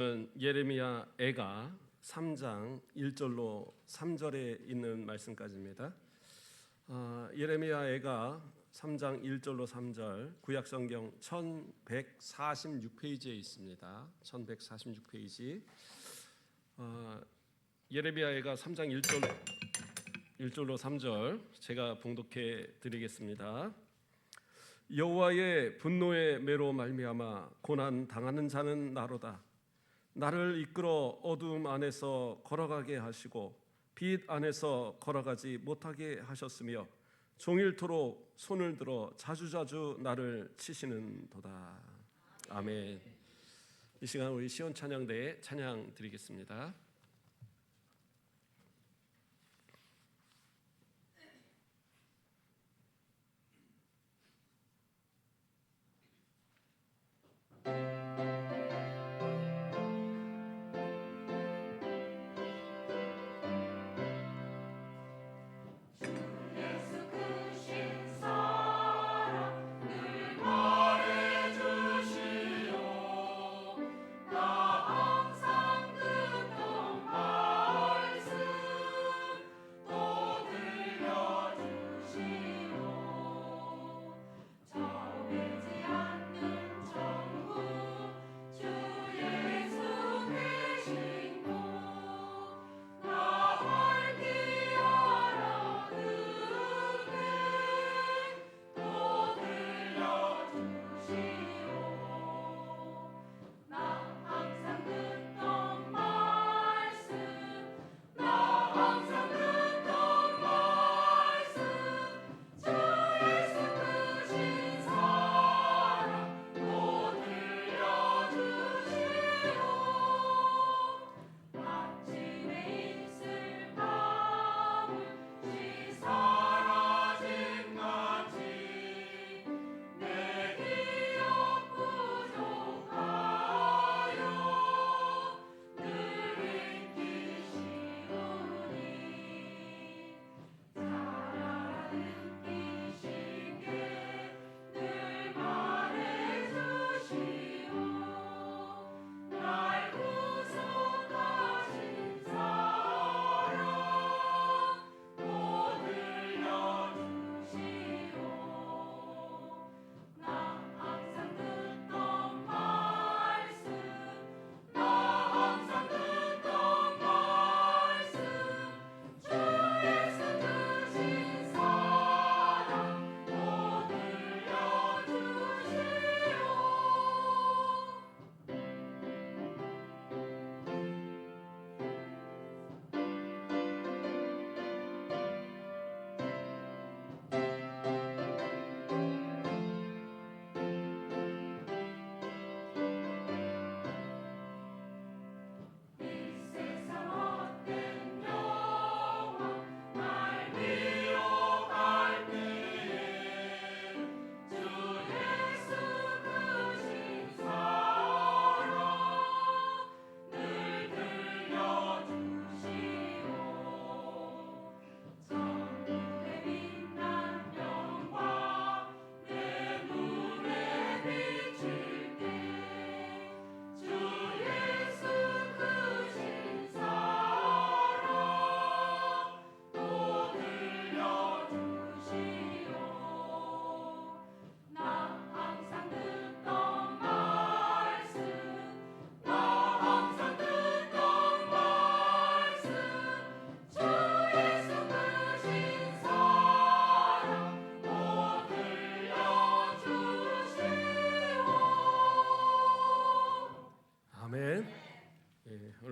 예레미야 애가 3장 1절로 3절에 있는 말씀까지입니다. 예레미야 애가 3장 1절로 3절 구약성경 1146페이지에 있습니다. 1146페이지. 예레미야 애가 3장 1절로 3절 제가 봉독해 드리겠습니다. 여호와의 분노의 매로 말미암아 고난 당하는 자는 나로다. 나를 이끌어 어두움 안에서 걸어가게 하시고 빛 안에서 걸어가지 못하게 하셨으며 종일토록 손을 들어 자주자주 나를 치시는도다. 아멘. 이 시간 우리 시온 찬양대에 찬양 드리겠습니다.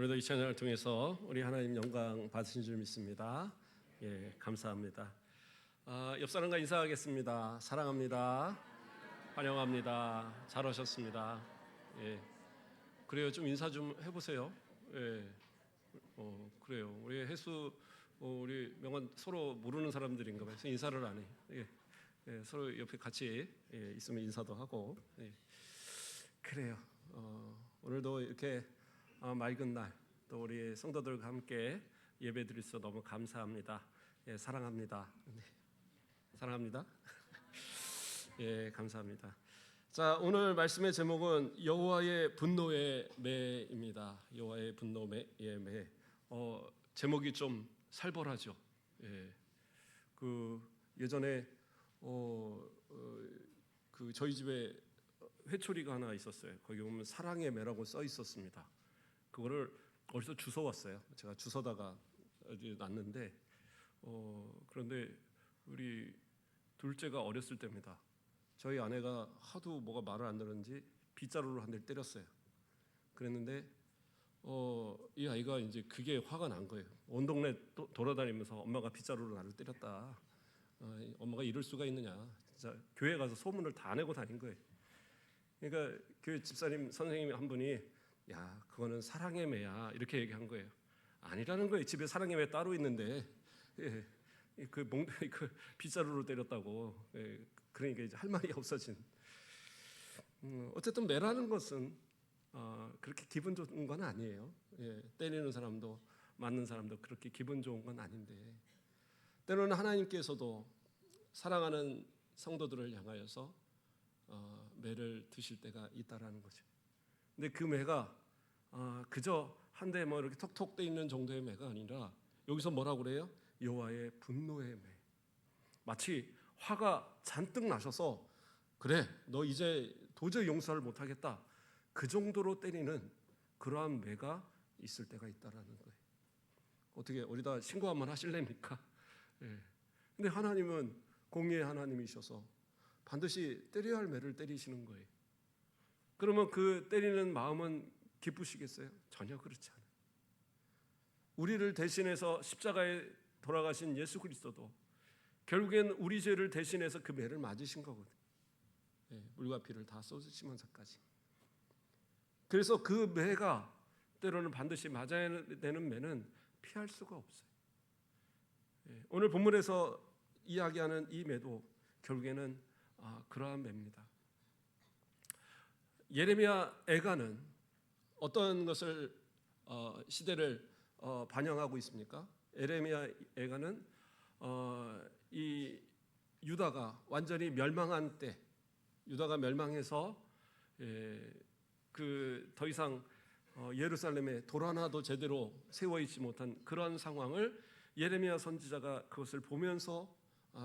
오늘도 이 찬양을 통해서 우리 하나님 영광 받으신 줄 믿습니다. 감사합니다. 옆 사람과 인사하겠습니다. 사랑합니다. 환영합니다. 잘 오셨습니다. 그래요. 좀 인사 좀 해보세요. 그래요. 우리 혜수, 우리 명언 서로 모르는 사람들인가 봐요. 인사를 안 해. 서로 옆에 같이 있으면 인사도 하고. 그래요. 오늘도 이렇게 맑은 날 또 우리 성도들과 함께 예배드릴 수 너무 감사합니다. 사랑합니다. 사랑합니다. 감사합니다. 자, 오늘 말씀의 제목은 여호와의 분노의 매입니다. 여호와의 분노의 매. 제목이 좀 살벌하죠. 예. 예전에 저희 집에 회초리가 하나 있었어요. 거기 보면 사랑의 매라고 써 있었습니다. 그거를 어디서 주워 왔어요. 제가 주워다가 어디 놨는데 그런데 우리 둘째가 어렸을 때입니다. 저희 아내가 하도 뭐가 말을 안 들었는지 빗자루로 한 대 때렸어요. 그랬는데 이 아이가 이제 그게 화가 난 거예요. 온 동네 돌아다니면서 엄마가 빗자루로 나를 때렸다. 엄마가 이럴 수가 있느냐. 진짜 교회 가서 소문을 다 내고 다닌 거예요. 그러니까 교회 집사님 선생님 한 분이 야 그거는 사랑의 매야 이렇게 얘기한 거예요. 아니라는 거예요. 집에 사랑의 매 따로 있는데 그 빗자루로 때렸다고. 그러니까 이제 할 말이 없어진. 어쨌든 매라는 것은 그렇게 기분 좋은 건 아니에요. 때리는 사람도 맞는 사람도 그렇게 기분 좋은 건 아닌데 때로는 하나님께서도 사랑하는 성도들을 향하여서 매를 드실 때가 있다라는 거죠. 근데 그 매가 그저 한 대 뭐 이렇게 톡톡 떼 있는 정도의 매가 아니라 여기서 뭐라고 그래요? 여호와의 분노의 매. 마치 화가 잔뜩 나셔서 그래 너 이제 도저히 용서를 못하겠다 그 정도로 때리는 그러한 매가 있을 때가 있다라는 거예요. 어떻게 어디다 신고 한번 하실랍니까? 근데 하나님은 공의의 하나님이셔서 반드시 때려야 할 매를 때리시는 거예요. 그러면 그 때리는 마음은 기쁘시겠어요? 전혀 그렇지 않아요. 우리를 대신해서 십자가에 돌아가신 예수 그리스도도 결국엔 우리 죄를 대신해서 그 매를 맞으신 거거든요. 물과 피를 다 쏟으시면서까지. 그래서 그 매가 때로는 반드시 맞아야 되는 매는 피할 수가 없어요. 오늘 본문에서 이야기하는 이 매도 결국에는 그러한 매입니다. 예레미야 애가는 어떤 것을 시대를 반영하고 있습니까? 예레미야 애가는 이 유다가 완전히 멸망한 때, 유다가 멸망해서 더 이상 예루살렘에 돌 하나도 제대로 세워 있지 못한 그런 상황을 예레미야 선지자가 그것을 보면서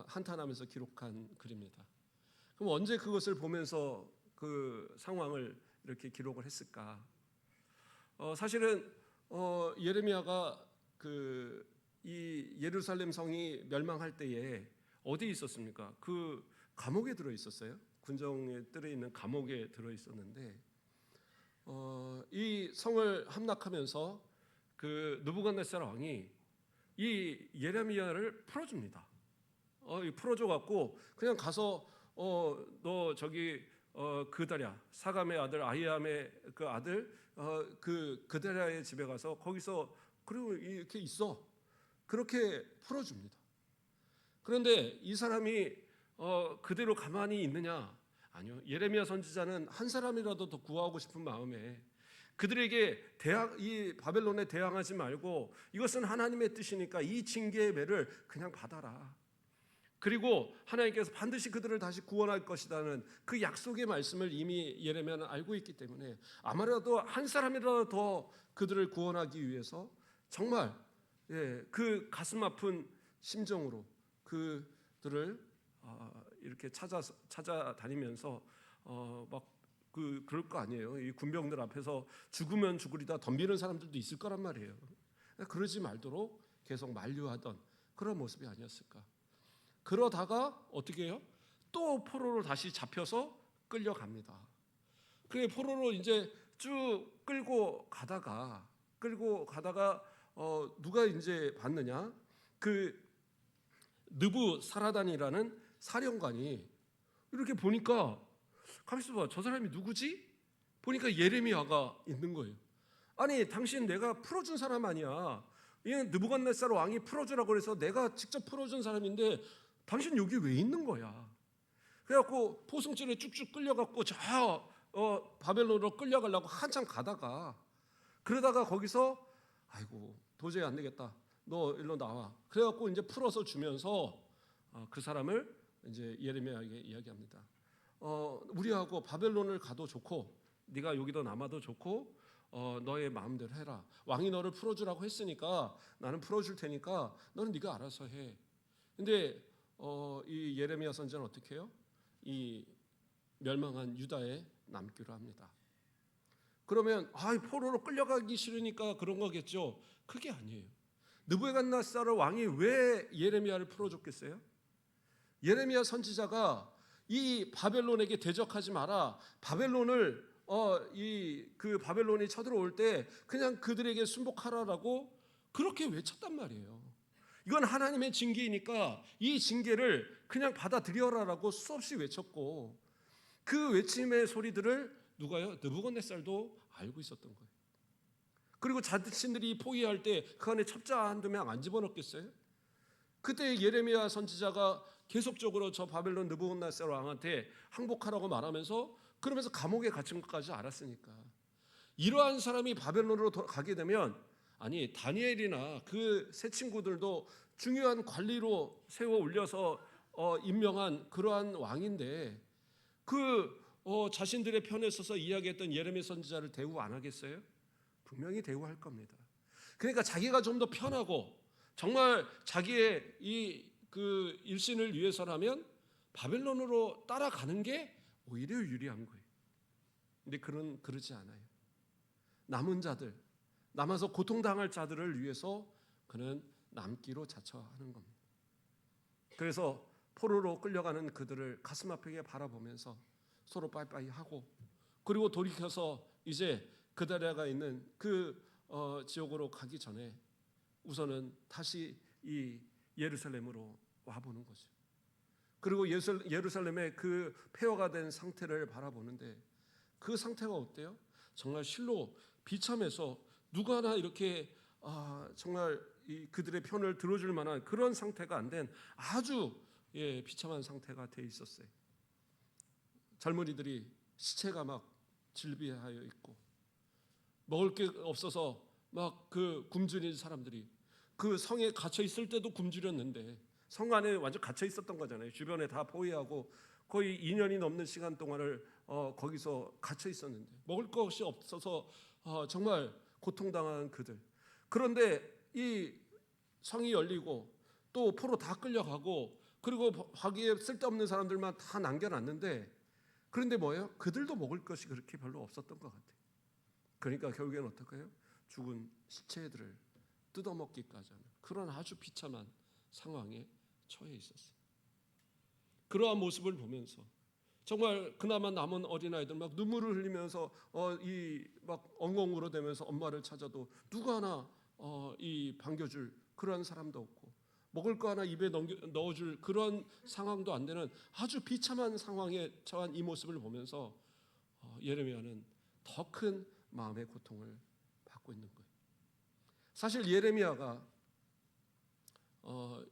한탄하면서 기록한 글입니다. 그럼 언제 그것을 보면서 그 상황을 이렇게 기록을 했을까? 사실은 예레미야가 이 예루살렘 성이 멸망할 때에 어디 있었습니까? 그 감옥에 들어 있었어요. 군정에 들어 있는 감옥에 들어 있었는데 이 성을 함락하면서 그 느부갓네살 왕이 이 예레미야를 풀어줍니다. 풀어줘 갖고 그냥 가서 너 저기 그다랴 사감의 아들 아히암의 그 아들 그다랴의 집에 가서 거기서 그리고 이렇게 있어. 그렇게 풀어줍니다. 그런데 이 사람이 그대로 가만히 있느냐? 아니요. 예레미야 선지자는 한 사람이라도 더 구하고 싶은 마음에 그들에게 이 바벨론에 대항하지 말고 이것은 하나님의 뜻이니까 이 징계의 매를 그냥 받아라. 그리고 하나님께서 반드시 그들을 다시 구원할 것이라는 그 약속의 말씀을 이미 예레미야는 알고 있기 때문에 아마도 한 사람이라도 더 그들을 구원하기 위해서 정말 그 가슴 아픈 심정으로 그들을 이렇게 찾아다니면서 그럴 거 아니에요. 이 군병들 앞에서 죽으면 죽으리다 덤비는 사람들도 있을 거란 말이에요. 그러지 말도록 계속 만류하던 그런 모습이 아니었을까. 그러다가 어떻게 해요? 또 포로로 다시 잡혀서 끌려갑니다. 그게 포로로 이제 쭉 끌고 가다가 누가 이제 봤느냐? 그 느부사라단이라는 사령관이 이렇게 보니까 가만있어 봐. 저 사람이 누구지? 보니까 예레미야가 있는 거예요. 아니 당신 내가 풀어준 사람 아니야. 이 느부갓네살 왕이 풀어주라고 그래서 내가 직접 풀어준 사람인데 당신 여기 왜 있는 거야? 그래갖고 포승줄에 쭉쭉 끌려갖고 저 바벨론으로 끌려가려고 한참 가다가 그러다가 거기서 아이고 도저히 안 되겠다. 너 일로 나와. 그래갖고 이제 풀어서 주면서 그 사람을 이제 예레미야에게 이야기합니다. 우리하고 바벨론을 가도 좋고 네가 여기도 남아도 좋고 너의 마음대로 해라. 왕이 너를 풀어주라고 했으니까 나는 풀어줄 테니까 너는 네가 알아서 해. 근데 이 예레미야 선지자는 어떻게 해요? 이 멸망한 유다에 남기로 합니다. 그러면 포로로 끌려가기 싫으니까 그런 거겠죠. 그게 아니에요. 느부갓네살 왕이 왜 예레미야를 풀어줬겠어요? 예레미야 선지자가 이 바벨론에게 대적하지 마라. 바벨론을 그 바벨론이 쳐들어올 때 그냥 그들에게 순복하라라고 그렇게 외쳤단 말이에요. 이건 하나님의 징계이니까 이 징계를 그냥 받아들여라라고 수없이 외쳤고 그 외침의 소리들을 누가요? 느부갓네살도 알고 있었던 거예요. 그리고 자신들이 포위할 때 그 안에 첩자 한두 명 안 집어넣겠어요? 그때 예레미야 선지자가 계속적으로 저 바벨론 느부갓네살 왕한테 항복하라고 말하면서 그러면서 감옥에 갇힌 것까지 알았으니까 이러한 사람이 바벨론으로 가게 되면 다니엘이나 그 세 친구들도 중요한 관리로 세워 올려서 임명한 그러한 왕인데 자신들의 편에 서서 이야기했던 예레미야 선지자를 대우 안 하겠어요? 분명히 대우할 겁니다. 그러니까 자기가 좀 더 편하고 정말 자기의 그 일신을 위해서라면 바벨론으로 따라가는 게 오히려 유리한 거예요. 근데 그러지 않아요. 남은 자들, 남아서 고통당할 자들을 위해서 그는 남기로 자처하는 겁니다. 그래서 포로로 끌려가는 그들을 가슴 아프게 바라보면서 서로 빠이빠이 하고 그리고 돌이켜서 이제 그다리아가 있는 그 지역으로 가기 전에 우선은 다시 이 예루살렘으로 와보는 거죠. 그리고 예루살렘의 그 폐허가 된 상태를 바라보는데 그 상태가 어때요? 정말 실로 비참해서 누가 하나 이렇게 정말 그들의 편을 들어줄 만한 그런 상태가 안 된 아주 비참한 상태가 돼 있었어요. 젊은이들이 시체가 막 질비하여 있고 먹을 게 없어서 막 그 굶주린 사람들이 그 성에 갇혀 있을 때도 굶주렸는데 성 안에 완전 갇혀 있었던 거잖아요. 주변에 다 포위하고 거의 2년이 넘는 시간 동안을 거기서 갇혀 있었는데 먹을 것이 없어서 정말 고통당한 그들. 그런데 이 성이 열리고 또 포로 다 끌려가고 그리고 거기에 쓸데없는 사람들만 다 남겨놨는데 그런데 뭐예요? 그들도 먹을 것이 그렇게 별로 없었던 것 같아요. 그러니까 결국에는 어떻게 해요? 죽은 시체들을 뜯어먹기까지 하는 그런 아주 비참한 상황에 처해 있었어요. 그러한 모습을 보면서 정말 그나마 남은 어린아이들 막 눈물을 흘리면서 막 엉엉 울어대면서 엄마를 찾아도 누가 하나 이 반겨줄 그런 사람도 없고 먹을 거 하나 입에 넣어줄 그런 상황도 안 되는 아주 비참한 상황에 처한 이 모습을 보면서 예레미야는 더 큰 마음의 고통을 받고 있는 거예요. 사실 예레미야가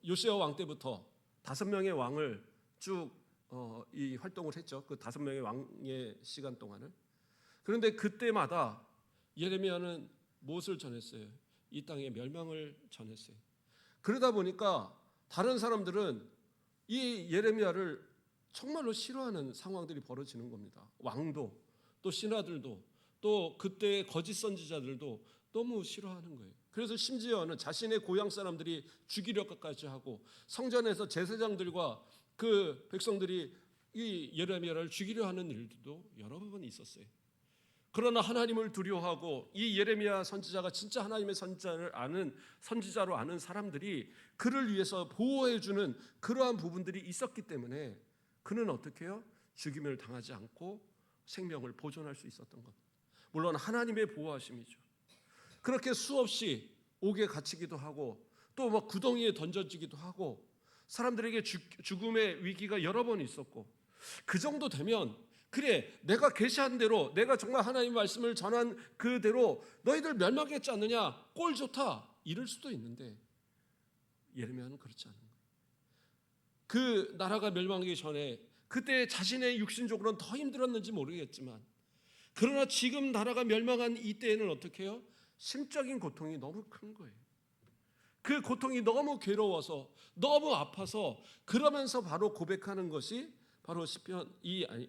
요시야 왕 때부터 5명의 왕을 쭉 이 활동을 했죠. 그 5명의 왕의 시간 동안을. 그런데 그때마다 예레미야는 무엇을 전했어요? 이 땅의 멸망을 전했어요. 그러다 보니까 다른 사람들은 이 예레미야를 정말로 싫어하는 상황들이 벌어지는 겁니다. 왕도 또 신하들도 또 그때의 거짓 선지자들도 너무 싫어하는 거예요. 그래서 심지어는 자신의 고향 사람들이 죽이려까지 하고 성전에서 제사장들과 그 백성들이 이 예레미야를 죽이려 하는 일도 여러 번 있었어요. 그러나 하나님을 두려워하고 이 예레미야 선지자가 진짜 하나님의 선지자로 아는 사람들이 그를 위해서 보호해주는 그러한 부분들이 있었기 때문에 그는 어떻게 해요? 죽임을 당하지 않고 생명을 보존할 수 있었던 겁니다. 물론 하나님의 보호하심이죠. 그렇게 수없이 옥에 갇히기도 하고 또 막 구덩이에 던져지기도 하고 사람들에게 죽음의 위기가 여러 번 있었고 그 정도 되면 그래 내가 계시한 대로 내가 정말 하나님의 말씀을 전한 그대로 너희들 멸망했지 않느냐 꼴 좋다 이럴 수도 있는데 예레미야는 그렇지 않은 거예요. 그 나라가 멸망하기 전에 그때 자신의 육신적으로는 더 힘들었는지 모르겠지만 그러나 지금 나라가 멸망한 이때에는 어떻게 해요? 심적인 고통이 너무 큰 거예요. 그 고통이 너무 괴로워서 너무 아파서 그러면서 바로 고백하는 것이 바로 시편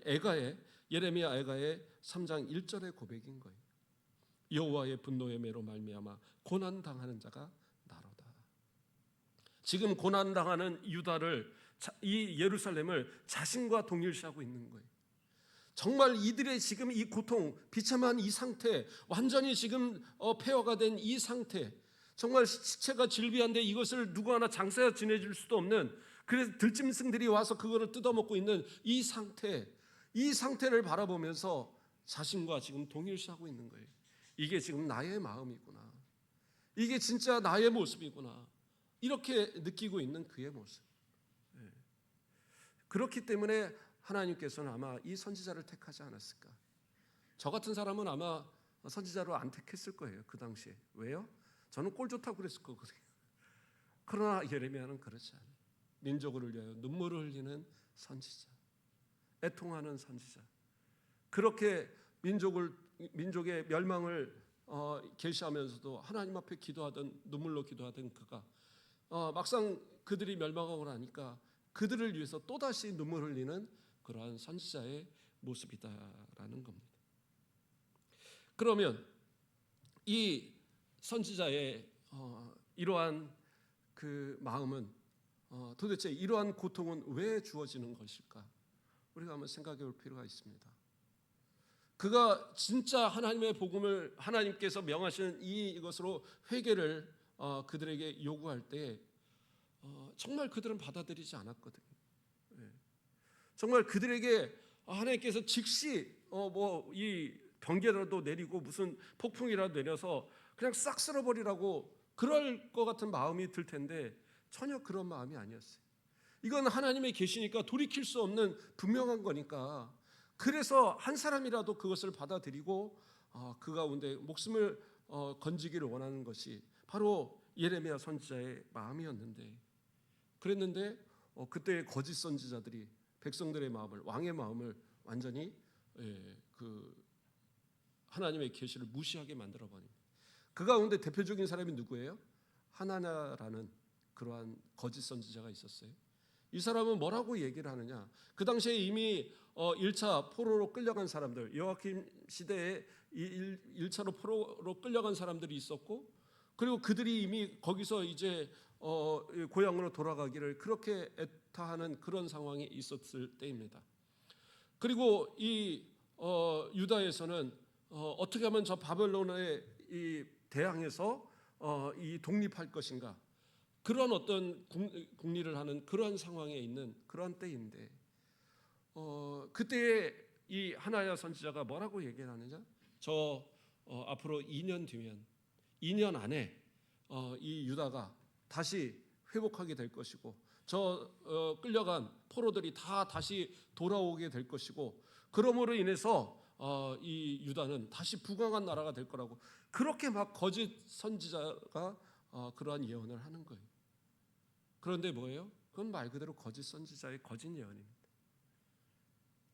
애가의 예레미야 애가의 3장 1절의 고백인 거예요. 여호와의 분노의 매로 말미암아 고난 당하는 자가 나로다. 지금 고난 당하는 유다를, 이 예루살렘을 자신과 동일시하고 있는 거예요. 정말 이들의 지금 이 고통, 비참한 이 상태, 완전히 지금 폐허가 된 이 상태, 정말 시체가 질비한데 이것을 누구 하나 장사 지내줄 수도 없는, 그래서 들짐승들이 와서 그거를 뜯어먹고 있는 이 상태, 이 상태를 바라보면서 자신과 지금 동일시하고 있는 거예요. 이게 지금 나의 마음이구나, 이게 진짜 나의 모습이구나, 이렇게 느끼고 있는 그의 모습. 그렇기 때문에 하나님께서는 아마 이 선지자를 택하지 않았을까. 저 같은 사람은 아마 선지자로 안 택했을 거예요, 그 당시에. 왜요? 저는 꼴 좋다고 그랬을 거거든요. 그러나 예레미야는 그렇지 않아요. 민족을 위하여 눈물을 흘리는 선지자, 애통하는 선지자. 그렇게 민족의 멸망을 계시하면서도 하나님 앞에 기도하던, 눈물로 기도하던 그가 막상 그들이 멸망하고 나니까 그들을 위해서 또다시 눈물 흘리는 그러한 선지자의 모습이다라는 겁니다. 그러면 이 선지자의 이러한 그 마음은 도대체 이러한 고통은 왜 주어지는 것일까? 우리가 한번 생각해 볼 필요가 있습니다. 그가 진짜 하나님의 복음을, 하나님께서 명하시는 이것으로 회개를 그들에게 요구할 때 정말 그들은 받아들이지 않았거든요. 정말 그들에게 하나님께서 즉시 이 번개라도 내리고 무슨 폭풍이라도 내려서 그냥 싹 쓸어버리라고 그럴 것 같은 마음이 들 텐데 전혀 그런 마음이 아니었어요. 이건 하나님의 계시니까 돌이킬 수 없는 분명한 거니까, 그래서 한 사람이라도 그것을 받아들이고 그 가운데 목숨을 건지기를 원하는 것이 바로 예레미야 선지자의 마음이었는데, 그랬는데 그때 거짓 선지자들이 백성들의 마음을, 왕의 마음을 완전히 그 하나님의 계시를 무시하게 만들어 버립니다. 그 가운데 대표적인 사람이 누구예요? 하나냐라는 그러한 거짓 선지자가 있었어요. 이 사람은 뭐라고 얘기를 하느냐? 그 당시에 이미 1차 포로로 끌려간 사람들, 여호야kim 시대에 1차로 포로로 끌려간 사람들이 있었고, 그리고 그들이 이미 거기서 이제 고향으로 돌아가기를 그렇게 애타하는 그런 상황이 있었을 때입니다. 그리고 이 유다에서는 어떻게 하면 저 바벨론에 대항해서 이 독립할 것인가, 그런 어떤 국리를 하는 그런 상황에 있는 그런 때인데, 그때에 이 하나야 선지자가 뭐라고 얘기를 하느냐? 저 앞으로 2년 뒤면, 2년 안에 이 유다가 다시 회복하게 될 것이고, 저 끌려간 포로들이 다 다시 돌아오게 될 것이고, 그러므로 인해서 이 유다는 다시 부강한 나라가 될 거라고, 그렇게 막 거짓 선지자가 그러한 예언을 하는 거예요. 그런데 뭐예요? 그건 말 그대로 거짓 선지자의 거짓 예언입니다.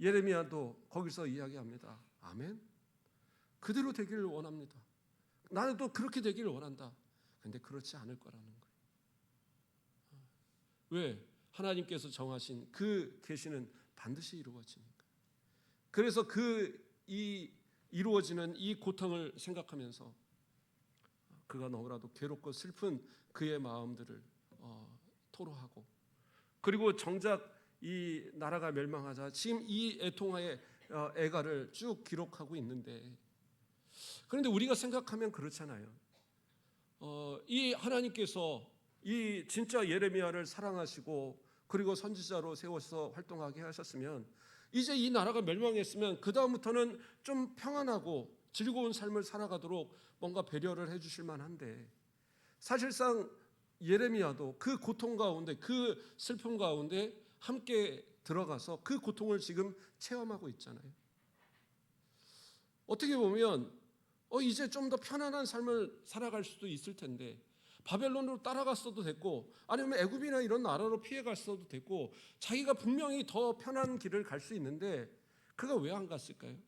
예레미야도 거기서 이야기합니다. 아멘. 그대로 되기를 원합니다. 나는 또 그렇게 되기를 원한다. 그런데 그렇지 않을 거라는 거예요. 왜? 하나님께서 정하신 그 계시는 반드시 이루어지니까. 그래서 이루어지는 이 고통을 생각하면서 그가 너무나도 괴롭고 슬픈 그의 마음들을 토로하고, 그리고 정작 이 나라가 멸망하자 지금 이 애통하의 애가를 쭉 기록하고 있는데, 그런데 우리가 생각하면 그렇잖아요. 이 하나님께서 이 진짜 예레미야를 사랑하시고 그리고 선지자로 세워서 활동하게 하셨으면, 이제 이 나라가 멸망했으면 그 다음부터는 좀 평안하고 즐거운 삶을 살아가도록 뭔가 배려를 해주실 만한데, 사실상 예레미야도 그 고통 가운데, 그 슬픔 가운데 함께 들어가서 그 고통을 지금 체험하고 있잖아요. 어떻게 보면 이제 좀 더 편안한 삶을 살아갈 수도 있을 텐데, 바벨론으로 따라갔어도 됐고, 아니면 애굽이나 이런 나라로 피해갔어도 됐고, 자기가 분명히 더 편한 길을 갈 수 있는데 그가 왜 안 갔을까요?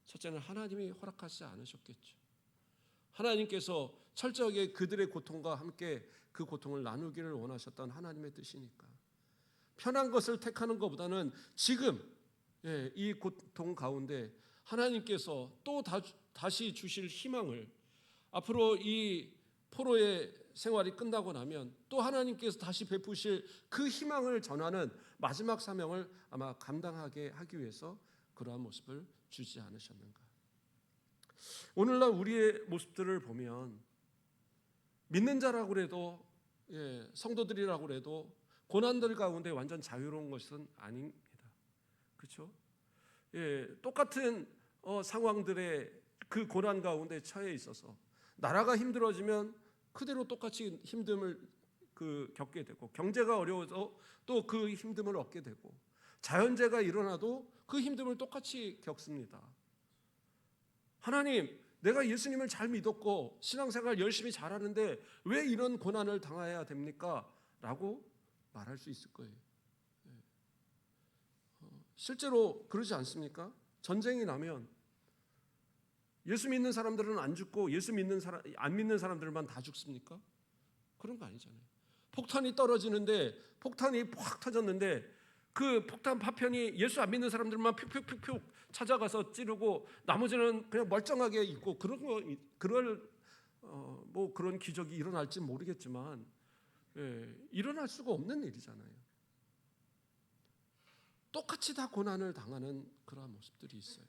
첫째는 하나님이 허락하지 않으셨겠죠. 하나님께서 철저하게 그들의 고통과 함께 그 고통을 나누기를 원하셨던 하나님의 뜻이니까. 편한 것을 택하는 것보다는 지금 이 고통 가운데 하나님께서 또 다시 주실 희망을, 앞으로 이 포로의 생활이 끝나고 나면 또 하나님께서 다시 베푸실 그 희망을 전하는 마지막 사명을 아마 감당하게 하기 위해서 그러한 모습을 주지 않으셨는가. 오늘날 우리의 모습들을 보면 믿는 자라고 해도 성도들이라고 해도 고난들 가운데 완전 자유로운 것은 아닙니다. 그렇죠? 똑같은 상황들의 그 고난 가운데 처해 있어서 나라가 힘들어지면 그대로 똑같이 힘듦을 겪게 되고, 경제가 어려워서 또 그 힘듦을 얻게 되고, 자연재해가 일어나도 그 힘듦을 똑같이 겪습니다. 하나님, 내가 예수님을 잘 믿었고 신앙생활 열심히 잘하는데 왜 이런 고난을 당해야 됩니까? 라고 말할 수 있을 거예요. 실제로 그러지 않습니까? 전쟁이 나면 예수 믿는 사람들은 안 죽고 안 믿는 사람들만 다 죽습니까? 그런 거 아니잖아요. 폭탄이 떨어지는데, 폭탄이 팍 터졌는데 그 폭탄 파편이 예수 안 믿는 사람들만 푹푹푹푹 찾아가서 찌르고 나머지는 그냥 멀쩡하게 있고, 그런 기적이 일어날지 모르겠지만 일어날 수가 없는 일이잖아요. 똑같이 다 고난을 당하는 그러한 모습들이 있어요.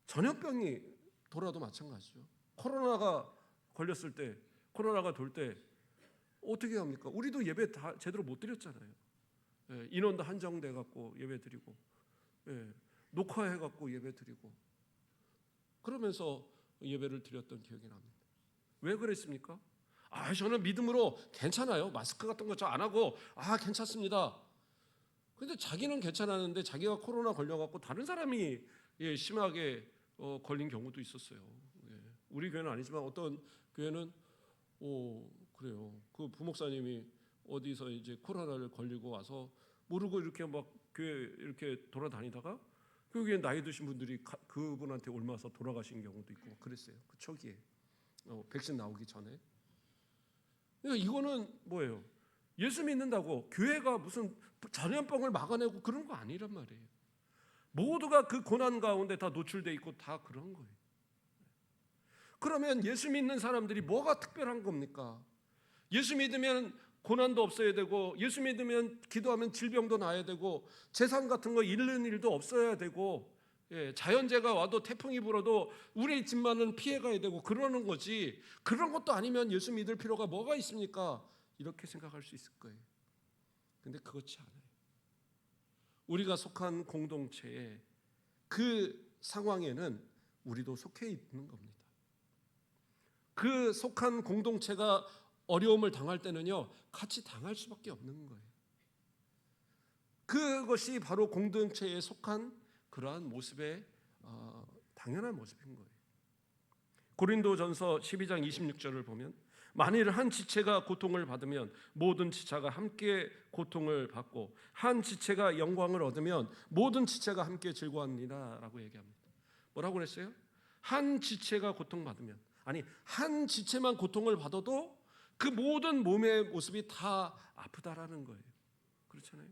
전염병이 돌아도 마찬가지죠. 코로나가 걸렸을 때, 코로나가 돌 때 어떻게 합니까? 우리도 예배 다 제대로 못 드렸잖아요. 인원도 한정돼 갖고 예배 드리고, 녹화해 갖고 예배 드리고, 그러면서 예배를 드렸던 기억이 납니다. 왜 그랬습니까? 저는 믿음으로 괜찮아요. 마스크 같은 거 저 안 하고 괜찮습니다. 근데 자기는 괜찮았는데 자기가 코로나 걸려갖고 다른 사람이 심하게 걸린 경우도 있었어요. 우리 교회는 아니지만 어떤 교회는 그래요. 그 부목사님이 어디서 이제 코로나를 걸리고 와서 모르고 이렇게 막 교회 이렇게 돌아다니다가 교회에 나이 드신 분들이 그분한테 옮아서 돌아가신 경우도 있고 그랬어요. 그 초기에 백신 나오기 전에. 이거는 뭐예요? 예수 믿는다고 교회가 무슨 전염병을 막아내고 그런 거 아니란 말이에요. 모두가 그 고난 가운데 다 노출돼 있고 다 그런 거예요. 그러면 예수 믿는 사람들이 뭐가 특별한 겁니까? 예수 믿으면 고난도 없어야 되고, 예수 믿으면 기도하면 질병도 나아야 되고, 재산 같은 거 잃는 일도 없어야 되고, 자연재해가 와도 태풍이 불어도 우리 집만은 피해가야 되고 그러는 거지, 그런 것도 아니면 예수 믿을 필요가 뭐가 있습니까? 이렇게 생각할 수 있을 거예요. 근데 그렇지 않아요. 우리가 속한 공동체의 그 상황에는 우리도 속해 있는 겁니다. 그 속한 공동체가 어려움을 당할 때는요, 같이 당할 수밖에 없는 거예요. 그것이 바로 공동체에 속한 그러한 모습의 당연한 모습인 거예요. 고린도전서 12장 26절을 보면, 만일 한 지체가 고통을 받으면 모든 지체가 함께 고통을 받고, 한 지체가 영광을 얻으면 모든 지체가 함께 즐거워합니다 라고 얘기합니다. 뭐라고 그랬어요? 한 지체가 고통받으면, 한 지체만 고통을 받아도 그 모든 몸의 모습이 다 아프다라는 거예요. 그렇잖아요.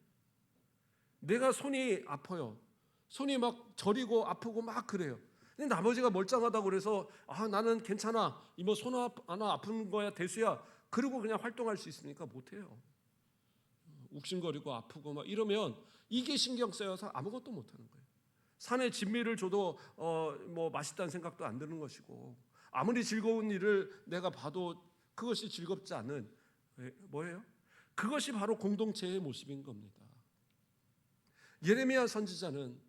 내가 손이 아파요. 손이 막 저리고 아프고 막 그래요. 근데 나머지가 멀쩡하다고 그래서 나는 괜찮아, 이모 손 하나 아픈 거야 대수야, 그러고 그냥 활동할 수 있습니까? 못해요. 욱신거리고 아프고 막 이러면 이게 신경 쓰여서 아무것도 못하는 거예요. 산에 진미를 줘도 맛있다는 생각도 안 드는 것이고, 아무리 즐거운 일을 내가 봐도 그것이 즐겁지 않은, 뭐예요? 그것이 바로 공동체의 모습인 겁니다. 예레미야 선지자는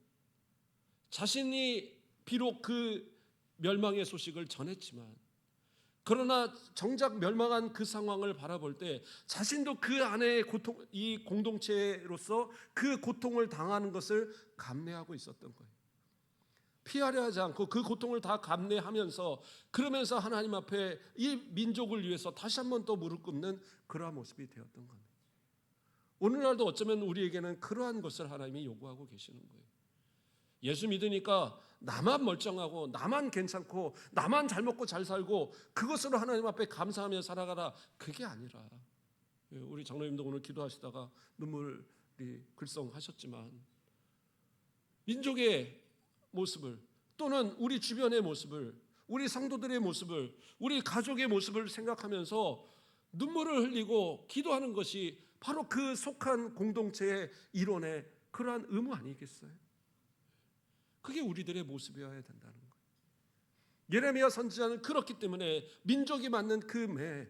자신이 비록 그 멸망의 소식을 전했지만, 그러나 정작 멸망한 그 상황을 바라볼 때 자신도 그 안에 이 공동체로서 그 고통을 당하는 것을 감내하고 있었던 거예요. 피하려 하지 않고 그 고통을 다 감내하면서, 그러면서 하나님 앞에 이 민족을 위해서 다시 한번 또 무릎 꿇는 그러한 모습이 되었던 겁니다. 오늘날도 어쩌면 우리에게는 그러한 것을 하나님이 요구하고 계시는 거예요. 예수 믿으니까 나만 멀쩡하고 나만 괜찮고 나만 잘 먹고 잘 살고 그것으로 하나님 앞에 감사하며 살아가라, 그게 아니라 우리 장로님도 오늘 기도하시다가 눈물이 글썽하셨지만 민족의 모습을 또는 우리 주변의 모습을, 우리 성도들의 모습을, 우리 가족의 모습을 생각하면서 눈물을 흘리고 기도하는 것이 바로 그 속한 공동체의 일원의 그러한 의무 아니겠어요? 그게 우리들의 모습이어야 된다는 거예요. 예레미야 선지자는 그렇기 때문에 민족이 맞는 그 매,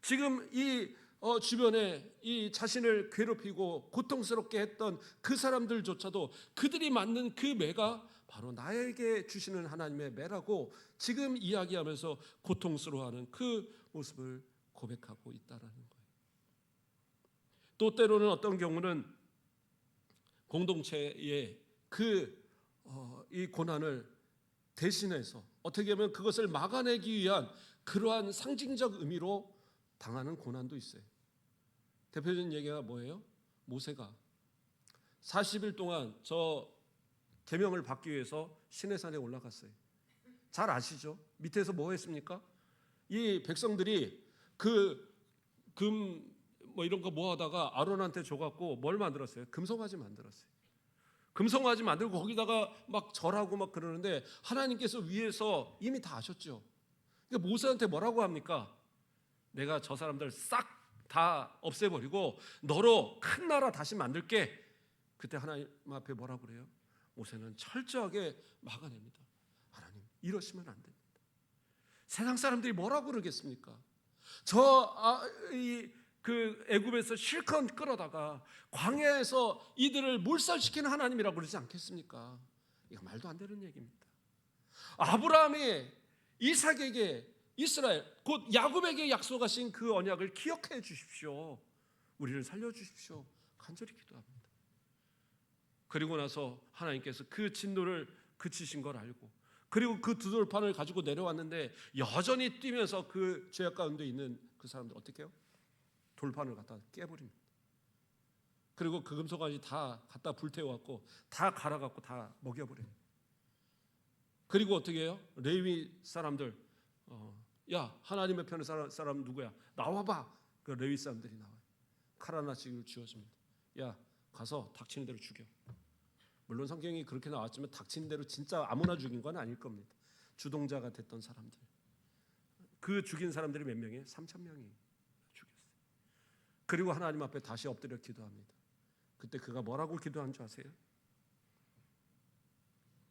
지금 이 주변에 이 자신을 괴롭히고 고통스럽게 했던 그 사람들조차도 그들이 맞는 그 매가 바로 나에게 주시는 하나님의 매라고 지금 이야기하면서 고통스러워하는 그 모습을 고백하고 있다라는 거예요. 또 때로는 어떤 경우는 공동체의 이 고난을 대신해서 어떻게 보면 그것을 막아내기 위한 그러한 상징적 의미로 당하는 고난도 있어요. 대표적인 얘기가 뭐예요? 모세가 40일 동안 저 계명을 받기 위해서 시내산에 올라갔어요. 잘 아시죠? 밑에서 뭐 했습니까? 이 백성들이 금 이런 거 모아다가 아론한테 줘갖고 뭘 만들었어요? 금송아지 만들었어요. 금송아지 만들고 거기다가 막 절하고 막 그러는데 하나님께서 위에서 이미 다 아셨죠. 그러니까 모세한테 뭐라고 합니까? 내가 저 사람들 싹 다 없애버리고 너로 큰 나라 다시 만들게. 그때 하나님 앞에 뭐라고 그래요? 모세는 철저하게 막아냅니다. 하나님, 이러시면 안 됩니다. 세상 사람들이 뭐라고 그러겠습니까? 그 애굽에서 실컷 끌어다가 광야에서 이들을 몰살시키는 하나님이라고 그러지 않겠습니까? 이거 말도 안 되는 얘기입니다. 아브라함이 이삭에게 이스라엘 곧 야곱에게 약속하신 그 언약을 기억해 주십시오. 우리를 살려주십시오. 간절히 기도합니다. 그리고 나서 하나님께서 그 진노를 그치신 걸 알고 그리고 그 두 돌판을 가지고 내려왔는데 여전히 뛰면서 그 죄악 가운데 있는 그 사람들 어떻게 해요? 돌판을 갖다 깨버립니다. 그리고 그 금속아지 다 갖다 불태워갖고 다 갈아갖고 다 먹여버려요. 그리고 어떻게 해요? 레위 사람들 야, 하나님의 편에 사람 누구야? 나와봐. 그 레위 사람들이 나와요. 칼 하나씩을 쥐어줍니다. 야, 가서 닥치는 대로 죽여. 물론 성경이 그렇게 나왔지만 닥치는 대로 진짜 아무나 죽인 건 아닐 겁니다. 주동자가 됐던 사람들, 그 죽인 사람들이 몇 명이에요? 3,000명이 죽였어요. 그리고 하나님 앞에 다시 엎드려 기도합니다. 그때 그가 뭐라고 기도한 줄 아세요?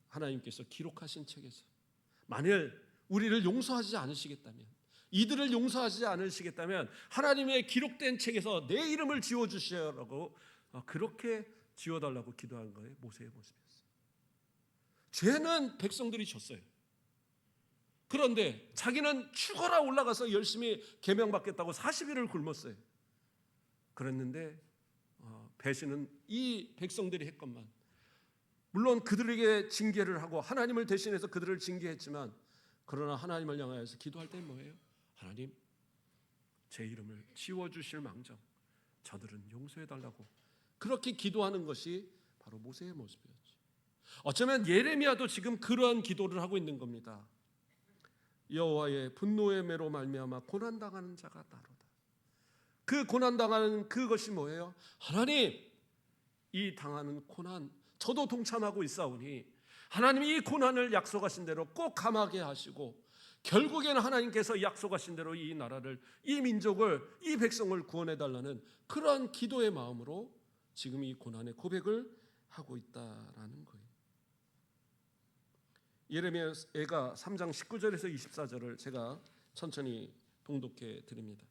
하나님께서 기록하신 책에서 만일 우리를 용서하지 않으시겠다면, 이들을 용서하지 않으시겠다면 하나님의 기록된 책에서 내 이름을 지워주시라고 그렇게 지워달라고 기도한 거예요. 모세의 모습이었어요. 죄는 백성들이 졌어요. 그런데 자기는 죽어라 올라가서 열심히 계명받겠다고 40일을 굶었어요. 그랬는데 배신은 이 백성들이 했건만, 물론 그들에게 징계를 하고 하나님을 대신해서 그들을 징계했지만, 그러나 하나님을 향하여서 기도할 때 뭐예요? 하나님, 제 이름을 지워주실 망정 저들은 용서해달라고 그렇게 기도하는 것이 바로 모세의 모습이었죠. 어쩌면 예레미야도 지금 그러한 기도를 하고 있는 겁니다. 여호와의 분노의 매로 말미암아 고난당하는 자가 나로다. 그 고난당하는 그것이 뭐예요? 하나님, 이 당하는 고난 저도 동참하고 있사오니 하나님이 이 고난을 약속하신 대로 꼭 감하게 하시고 결국에는 하나님께서 약속하신 대로 이 나라를, 이 민족을, 이 백성을 구원해달라는 그러한 기도의 마음으로 지금 이 고난의 고백을 하고 있다라는 거예요. 예레미야가 3장 19절에서 24절을 제가 천천히 봉독해 드립니다.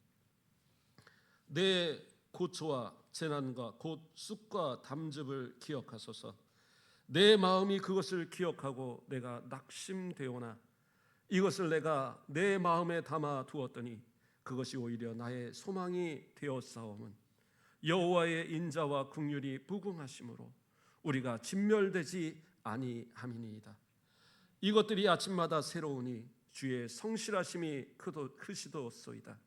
내 고초와 재난과 곧 쑥과 담즙을 기억하소서. 내 마음이 그것을 기억하고 내가 낙심되오나 이것을 내가 내 마음에 담아 두었더니 그것이 오히려 나의 소망이 되었사오면 여호와의 인자와 긍휼이 부궁하심으로 우리가 진멸되지 아니함이니이다. 이것들이 아침마다 새로우니 주의 성실하심이 크시도소이다.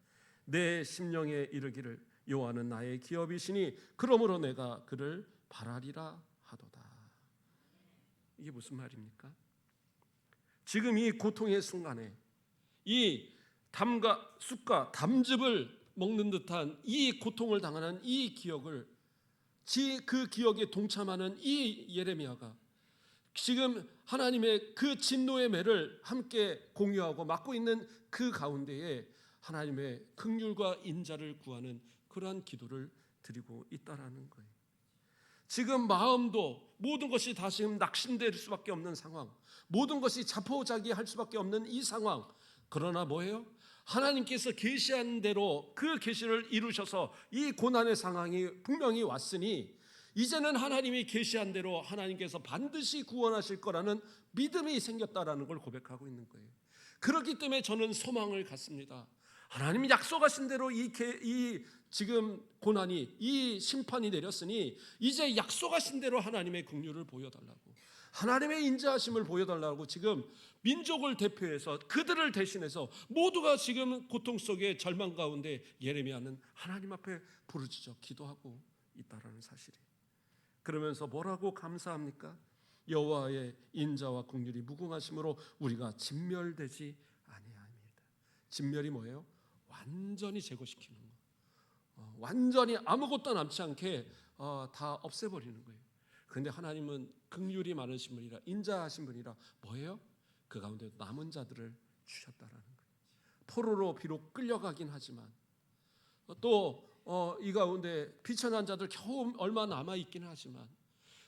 내 심령에 이르기를 여호와는 나의 기업이시니 그러므로 내가 그를 바라리라 하도다. 이게 무슨 말입니까? 지금 이 고통의 순간에 이 담과 쑥과 담즙을 먹는 듯한 이 고통을 당하는 이 기억을, 그 기억에 동참하는 이 예레미야가 지금 하나님의 그 진노의 매를 함께 공유하고 맡고 있는 그 가운데에 하나님의 긍휼과 인자를 구하는 그러한 기도를 드리고 있다라는 거예요. 지금 마음도 모든 것이 다 지금 낙심될 수밖에 없는 상황, 모든 것이 자포자기할 수밖에 없는 이 상황. 그러나 뭐예요? 하나님께서 계시한 대로 그 계시를 이루셔서 이 고난의 상황이 분명히 왔으니 이제는 하나님이 계시한 대로 하나님께서 반드시 구원하실 거라는 믿음이 생겼다라는 걸 고백하고 있는 거예요. 그렇기 때문에 저는 소망을 갖습니다. 하나님이 약속하신 대로 이 지금 고난이, 이 심판이 내렸으니 이제 약속하신 대로 하나님의 긍휼을 보여달라고, 하나님의 인자하심을 보여달라고 지금 민족을 대표해서 그들을 대신해서 모두가 지금 고통 속에 절망 가운데 예레미야는 하나님 앞에 부르짖어 기도하고 있다라는 사실이에요. 그러면서 뭐라고 감사합니까? 여호와의 인자와 긍휼이 무궁하심으로 우리가 진멸되지 아니하입니다. 진멸이 뭐예요? 완전히 제거시키는 거, 완전히 아무것도 남지 않게 다 없애버리는 거예요. 그런데 하나님은 긍휼이 많으신 분이라, 인자하신 분이라 뭐예요? 그 가운데 남은 자들을 주셨다라는 거예요. 포로로 비록 끌려가긴 하지만 또 이 가운데 비천한 자들 겨우 얼마 남아 있기는 하지만,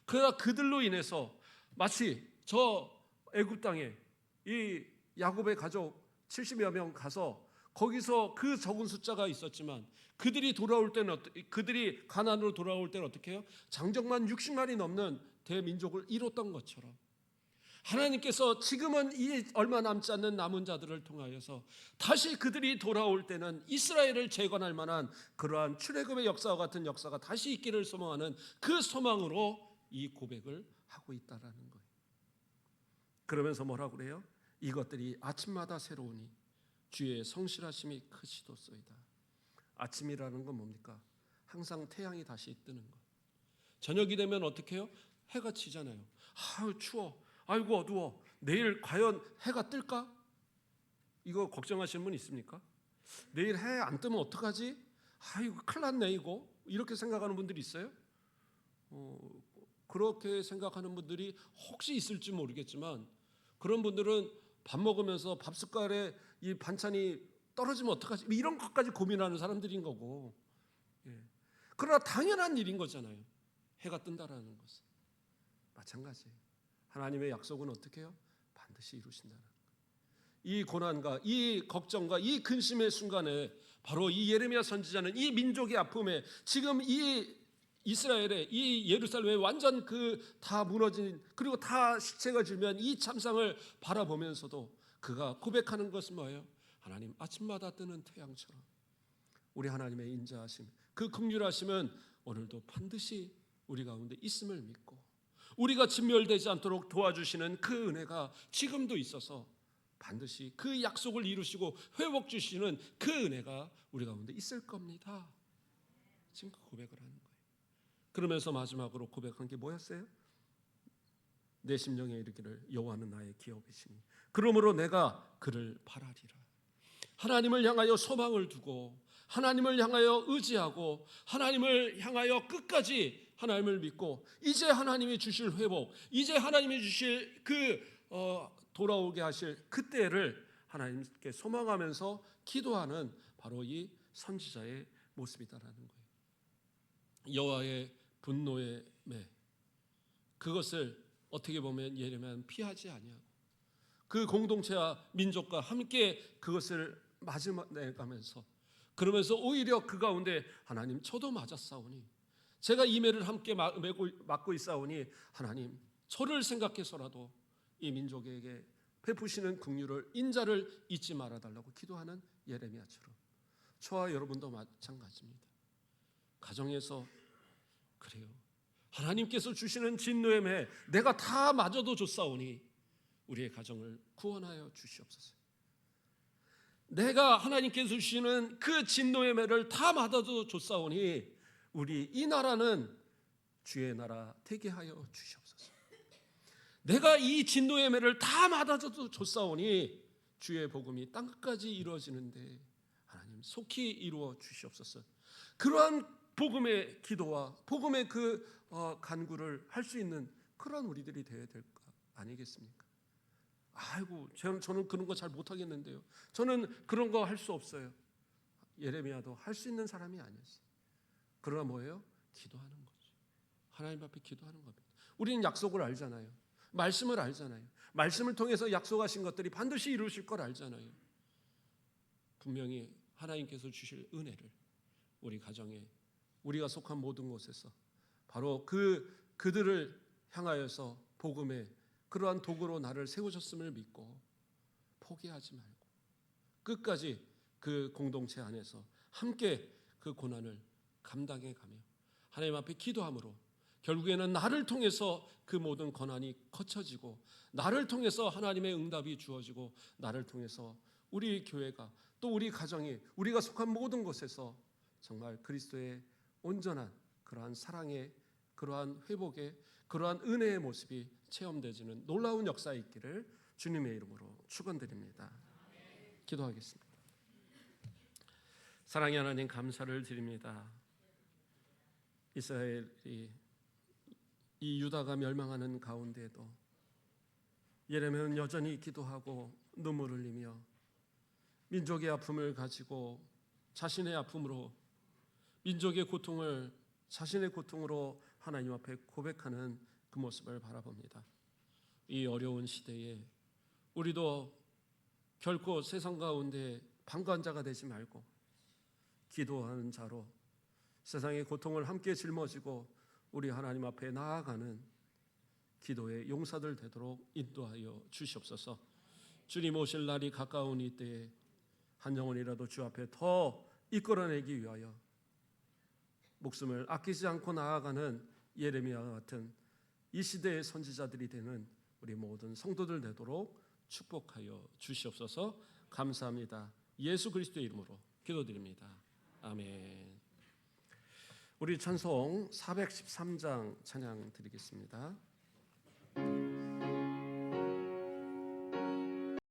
그러나 그들로 인해서 마치 저 애굽 땅에 이 야곱의 가족 70여 명 가서 거기서 그 적은 숫자가 있었지만 그들이 돌아올 때는 그들이 가나안으로 돌아올 때는 어떻게 해요? 장정만 60만이 넘는 대민족을 이뤘던 것처럼 하나님께서 지금은 이 얼마 남지 않는 남은 자들을 통하여서 다시 그들이 돌아올 때는 이스라엘을 재건할 만한 그러한 출애굽의 역사와 같은 역사가 다시 있기를 소망하는 그 소망으로 이 고백을 하고 있다라는 거예요. 그러면서 뭐라고 그래요? 이것들이 아침마다 새로우니 주의 성실하심이 크시도소이다. 아침이라는 건 뭡니까? 항상 태양이 다시 뜨는 것. 저녁이 되면 어떻게 해요? 해가 지잖아요. 아유 추워, 아이고 어두워, 내일 과연 해가 뜰까? 이거 걱정하시는 분 있습니까? 내일 해 안 뜨면 어떡하지? 아이고 큰일 났네 이거, 이렇게 생각하는 분들이 있어요? 그렇게 생각하는 분들이 혹시 있을지 모르겠지만 그런 분들은 밥 먹으면서 밥 숟갈에 이 반찬이 떨어지면 어떡하지? 이런 것까지 고민하는 사람들인 거고, 그러나 당연한 일인 거잖아요. 해가 뜬다라는 것은 마찬가지예요. 하나님의 약속은 어떻게 해요? 반드시 이루신다는 거예요. 이 고난과 이 걱정과 이 근심의 순간에 바로 이 예레미야 선지자는 이 민족의 아픔에 지금 이 이스라엘의 이 예루살렘의 완전 그 다 무너진, 그리고 다 시체가 질면 이 참상을 바라보면서도 그가 고백하는 것은 뭐예요? 하나님, 아침마다 뜨는 태양처럼 우리 하나님의 인자하심, 그 긍휼하심은 오늘도 반드시 우리 가운데 있음을 믿고 우리가 진멸되지 않도록 도와주시는 그 은혜가 지금도 있어서 반드시 그 약속을 이루시고 회복 주시는 그 은혜가 우리 가운데 있을 겁니다. 지금 그 고백을 하는 거예요. 그러면서 마지막으로 고백한 게 뭐였어요? 내 심령에 이르기를 여호와는 나의 기업이시니 그러므로 내가 그를 바라리라. 하나님을 향하여 소망을 두고 하나님을 향하여 의지하고 하나님을 향하여 끝까지 하나님을 믿고 이제 하나님이 주실 회복, 이제 하나님이 주실 그 돌아오게 하실 그때를 하나님께 소망하면서 기도하는 바로 이 선지자의 모습이다라는 거예요. 여호와의 분노의 매, 그것을 어떻게 보면 예레미야는 피하지 아니하고 그 공동체와 민족과 함께 그것을 맞아가면서, 그러면서 오히려 그 가운데 하나님 저도 맞았사오니, 제가 이 매를 함께 맡고 있사오니 하나님 저를 생각해서라도 이 민족에게 베푸시는 긍휼을, 인자를 잊지 말아달라고 기도하는 예레미야처럼 저와 여러분도 마찬가지입니다. 가정에서 그래요. 하나님께서 주시는 진노의 매 내가 다 맞아도 줬사오니 우리의 가정을 구원하여 주시옵소서. 내가 하나님께서 주시는 그 진노의 매를 다 맞아도 줬사오니 우리 이 나라는 주의 나라 되게 하여 주시옵소서. 내가 이 진노의 매를 다 맞아도 줬사오니 주의 복음이 땅끝까지 이루어지는데 하나님 속히 이루어 주시옵소서. 그러한 복음의 기도와 복음의 그 간구를 할 수 있는 그런 우리들이 되어야 될 것 아니겠습니까? 아이고 저는 그런 거 잘 못하겠는데요. 저는 그런 거 할 수 없어요. 예레미야도 할 수 있는 사람이 아니었어요. 그러나 뭐예요? 기도하는 거죠. 하나님 앞에 기도하는 겁니다. 우리는 약속을 알잖아요. 말씀을 알잖아요. 말씀을 통해서 약속하신 것들이 반드시 이루실 걸 알잖아요. 분명히 하나님께서 주실 은혜를 우리 가정에, 우리가 속한 모든 곳에서 바로 그들을 향하여서 복음의 그러한 도구로 나를 세우셨음을 믿고 포기하지 말고 끝까지 그 공동체 안에서 함께 그 고난을 감당해 가며 하나님 앞에 기도함으로 결국에는 나를 통해서 그 모든 고난이 거쳐지고 나를 통해서 하나님의 응답이 주어지고 나를 통해서 우리 교회가 또 우리 가정이 우리가 속한 모든 곳에서 정말 그리스도의 온전한 그러한 사랑의 그러한 회복의 그러한 은혜의 모습이 체험되지는 놀라운 역사 있기를 주님의 이름으로 축원드립니다. 기도하겠습니다. 사랑의 하나님 감사를 드립니다. 이스라엘이 이 유다가 멸망하는 가운데에도 예레미야는 여전히 기도하고 눈물을 흘리며 민족의 아픔을 가지고 자신의 아픔으로 민족의 고통을 자신의 고통으로 하나님 앞에 고백하는 그 모습을 바라봅니다. 이 어려운 시대에 우리도 결코 세상 가운데 방관자가 되지 말고 기도하는 자로 세상의 고통을 함께 짊어지고 우리 하나님 앞에 나아가는 기도의 용사들 되도록 인도하여 주시옵소서. 주님 오실 날이 가까운 이때에 한 영혼이라도 주 앞에 더 이끌어내기 위하여 목숨을 아끼지 않고 나아가는 예레미야와 같은 이 시대의 선지자들이 되는 우리 모든 성도들 되도록 축복하여 주시옵소서. 감사합니다. 예수 그리스도의 이름으로 기도드립니다. 아멘. 우리 찬송 413장 찬양 드리겠습니다.